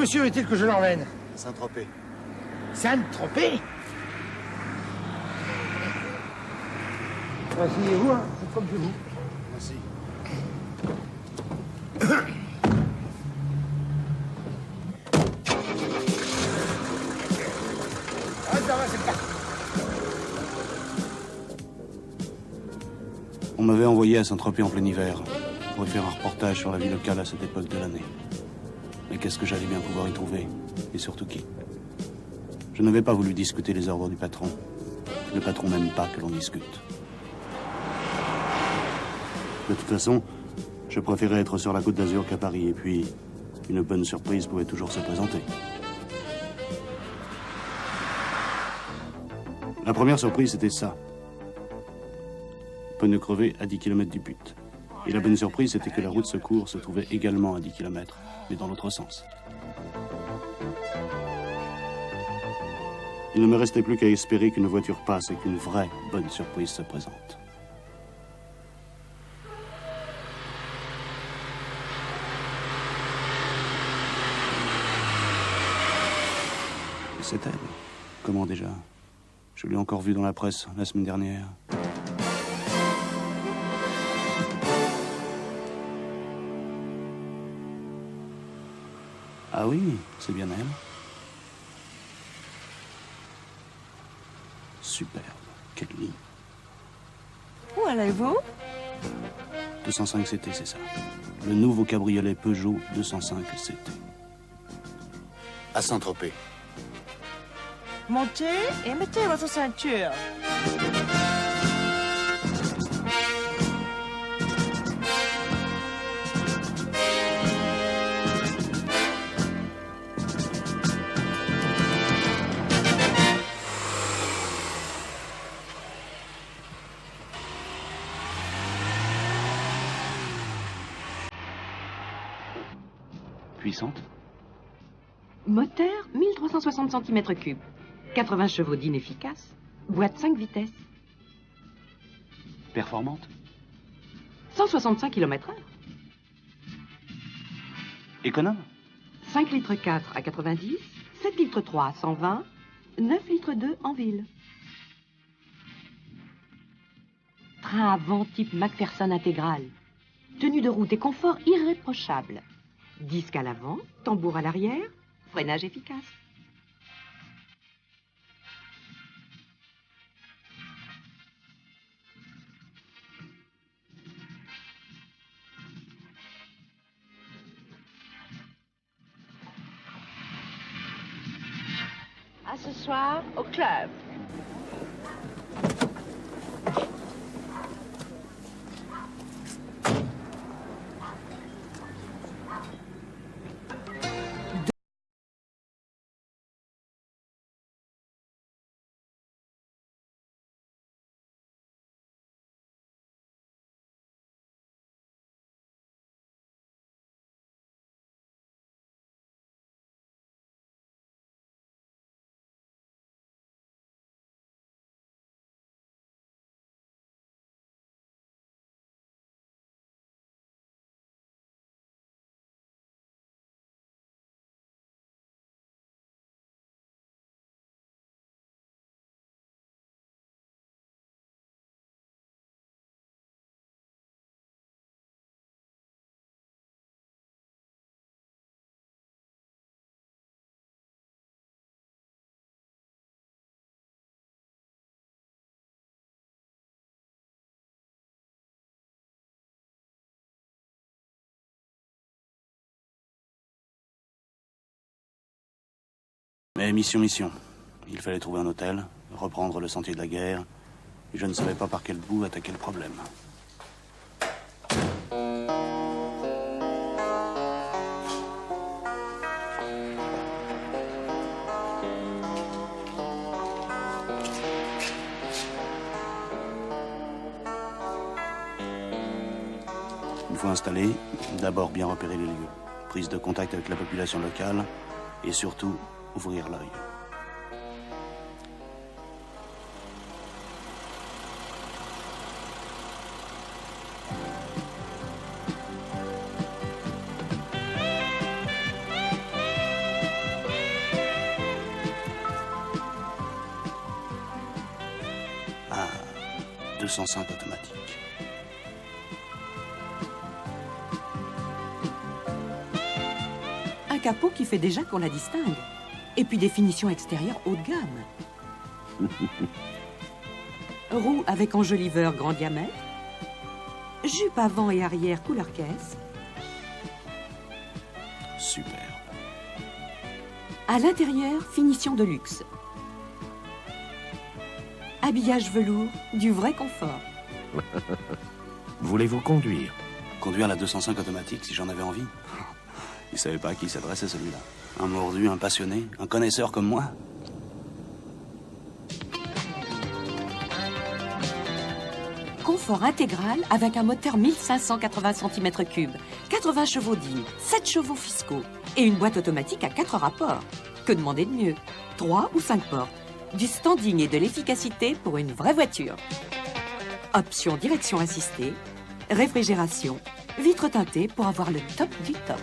monsieur est-il que je l'emmène? Saint-Tropez. Saint-Tropez? Asseyez-vous, hein, c'est comme chez vous. Merci. Ah, ça va, c'est parti. On m'avait envoyé à Saint-Tropez en plein hiver pour y faire un reportage sur la vie locale à cette époque de l'année. Mais qu'est-ce que j'allais bien pouvoir y trouver? Et surtout qui? Je n'avais pas voulu discuter les ordres du patron. Le patron n'aime pas que l'on discute. De toute façon, je préférais être sur la Côte d'Azur qu'à Paris. Et puis, une bonne surprise pouvait toujours se présenter. La première surprise, c'était ça. Pneu crevé à 10 km du but. Et la bonne surprise, c'était que la route secours se trouvait également à 10 km, mais dans l'autre sens. Il ne me restait plus qu'à espérer qu'une voiture passe et qu'une vraie bonne surprise se présente. Et c'est elle. Comment déjà? Je l'ai encore vue dans la presse la semaine dernière. Ah oui, c'est bien elle. Superbe. Quelle ligne. Où allez-vous? 205 CT, c'est ça. Le nouveau cabriolet Peugeot 205 CT. À Saint-Tropez. Montez et mettez votre ceinture. Puissante. Moteur 1360 cm3. 80 chevaux d'inefficace. Boîte 5 vitesses. Performante. 165 km/h. Économe. 5 litres 4 à 90. 7 litres 3 à 120. 9 litres 2 en ville. Train avant type McPherson intégral. Tenue de route et confort irréprochable. Disque à l'avant, tambour à l'arrière, freinage efficace. À ce soir, au club. Mais mission. Il fallait trouver un hôtel, reprendre le sentier de la guerre, et je ne savais pas par quel bout attaquer le problème. Une fois installé, d'abord bien repérer les lieux, prise de contact avec la population locale, et surtout, ouvrir l'œil. 205 automatique. Un capot qui fait déjà qu'on la distingue. Et puis des finitions extérieures haut de gamme. Roue avec enjoliveur grand diamètre. Jupe avant et arrière couleur caisse. Super. À l'intérieur, finition de luxe. Habillage velours, du vrai confort. Voulez-vous conduire? Conduire la 205 automatique si j'en avais envie. Il savait pas à qui s'adressait celui-là. Un mordu, un passionné, un connaisseur comme moi. Confort intégral avec un moteur 1580 cm3, 80 chevaux dignes, 7 chevaux fiscaux et une boîte automatique à 4 rapports. Que demander de mieux? 3 ou 5 portes. Du standing et de l'efficacité pour une vraie voiture. Option direction assistée, réfrigération, vitres teintées pour avoir le top du top.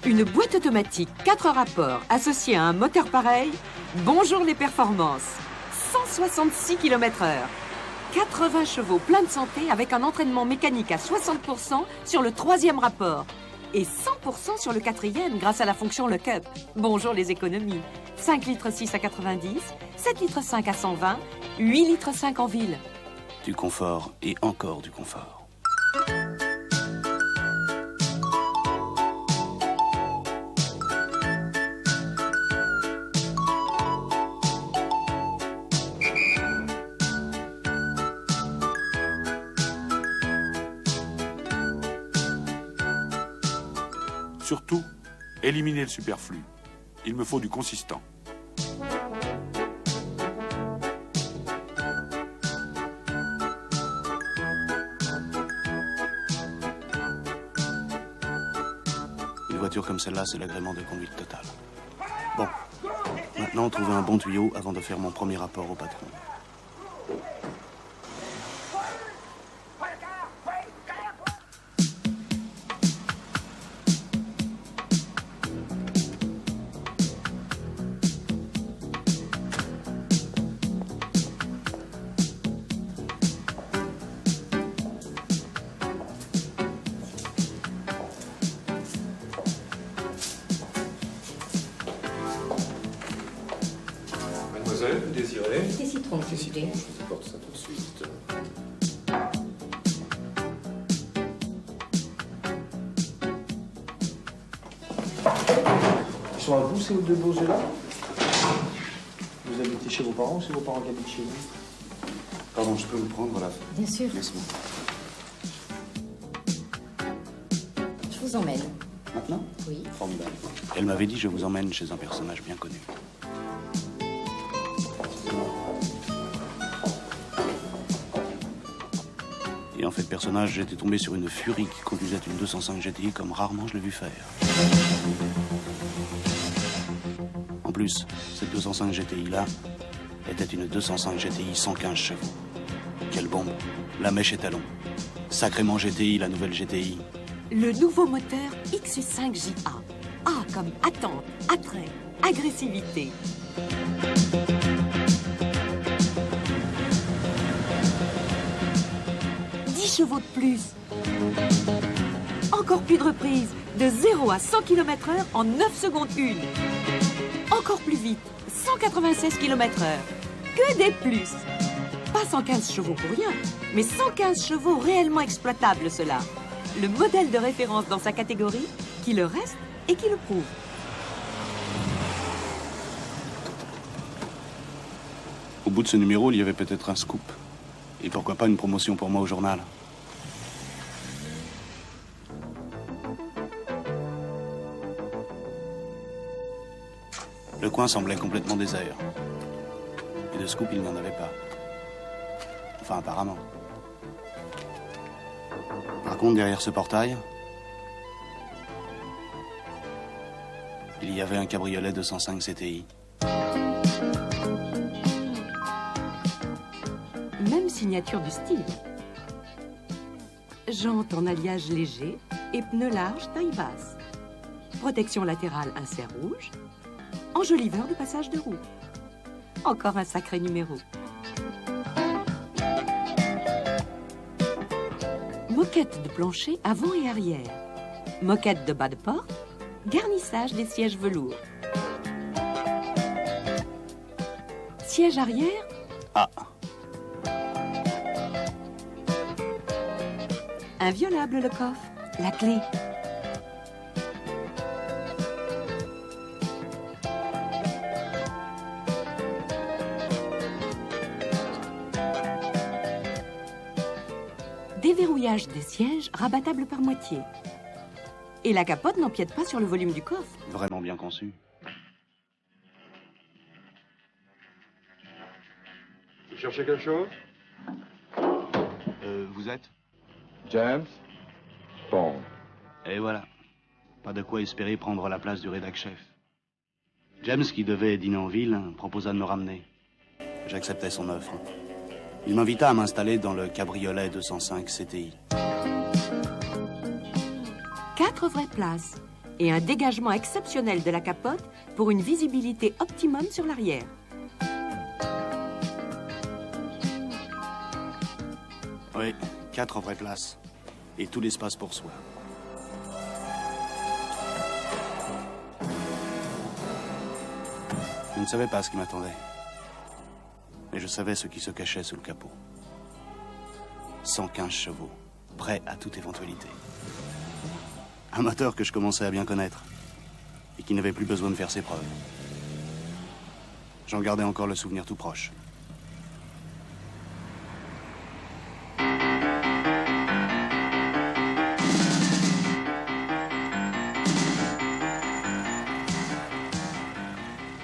Une boîte automatique 4 rapports associée à un moteur pareil, bonjour les performances. 166 km/h, 80 chevaux plein de santé avec un entraînement mécanique à 60% sur le 3e rapport et 100% sur le 4e grâce à la fonction lock-up. Bonjour les économies. 5 litres 6 à 90, 7 litres 5 à 120, 8 litres 5 en ville. Du confort et encore du confort. Surtout, éliminez le superflu. Il me faut du consistant. Une voiture comme celle-là, c'est l'agrément de conduite totale. Bon, maintenant, trouver un bon tuyau avant de faire mon premier rapport au patron. Mademoiselle, vous désirez? Des citrons, s'il vous plaît. Je vous apporte ça tout de suite. Ils sont à vous, ces deux beaux-là? Vous habitez chez vos parents ou c'est vos parents qui habitent chez vous? Pardon, je peux vous prendre là? Bien sûr. Merci. Je vous emmène. Maintenant? Oui. Formidable. Elle m'avait dit, je vous emmène chez un personnage bien connu. Et en fait, personnage, j'étais tombé sur une furie qui conduisait une 205 GTI comme rarement je l'ai vu faire. En plus, cette 205 GTI-là était une 205 GTI 115 chevaux. Quelle bombe! La mèche étalon. Sacrément GTI, la nouvelle GTI. Le nouveau moteur XU5JA. A comme attente, attrait, agressivité. Chevaux de plus. Encore plus de reprises, de 0 à 100 km/h en 9 secondes 1. Encore plus vite, 196 km/h. Que des plus. Pas 115 chevaux pour rien, mais 115 chevaux réellement exploitables, cela. Le modèle de référence dans sa catégorie, qui le reste et qui le prouve. Au bout de ce numéro, il y avait peut-être un scoop. Et pourquoi pas une promotion pour moi au journal. Le coin semblait complètement désert. Et de scoop, il n'y en avait pas. Enfin, apparemment. Par contre, derrière ce portail, il y avait un cabriolet 205 CTI. Même signature du style. Jantes en alliage léger et pneus larges taille basse. Protection latérale insert rouge. Enjoliveur de passage de roue. Encore un sacré numéro. Moquette de plancher avant et arrière. Moquette de bas de porte. Garnissage des sièges velours. Siège arrière. Ah, Inviolable le coffre. La clé. Déverrouillage des sièges rabattable par moitié. Et la capote n'empiète pas sur le volume du coffre. vraiment bien conçu. Vous cherchez quelque chose? Vous êtes? James Bond. Et voilà. Pas de quoi espérer prendre la place du rédac-chef. James, qui devait dîner en ville, proposa de me ramener. J'acceptais son offre. Il m'invita à m'installer dans le cabriolet 205 CTI. 4 vraies places et un dégagement exceptionnel de la capote pour une visibilité optimum sur l'arrière. Oui, 4 vraies places. Et tout l'espace pour soi. Je ne savais pas ce qui m'attendait. Mais je savais ce qui se cachait sous le capot. 115 chevaux, prêts à toute éventualité. Un moteur que je commençais à bien connaître. Et qui n'avait plus besoin de faire ses preuves. J'en gardais encore le souvenir tout proche.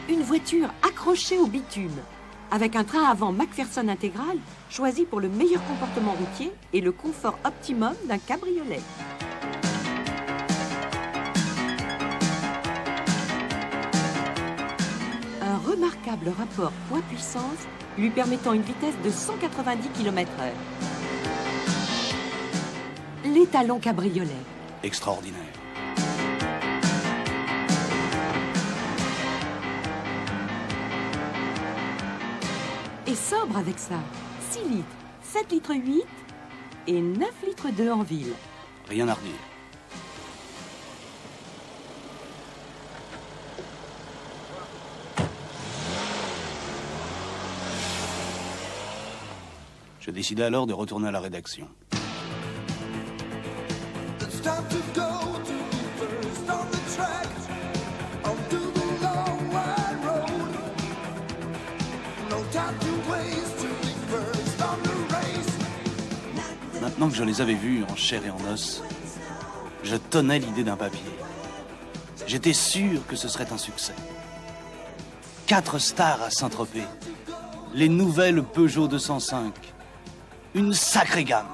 Une voiture accrochée au bitume, avec un train avant McPherson intégral, choisi pour le meilleur comportement routier et le confort optimum d'un cabriolet. Un remarquable rapport poids-puissance lui permettant une vitesse de 190 km/h. L'étalon cabriolet. Extraordinaire. Et sobre avec ça. 6 litres, 7 litres 8 et 9 litres 2 en ville. Rien à redire. Je décidai alors de retourner à la rédaction. Maintenant que je les avais vus en chair et en os, je tenais l'idée d'un papier. J'étais sûr que ce serait un succès. 4 stars à Saint-Tropez. Les nouvelles Peugeot 205. Une sacrée gamme.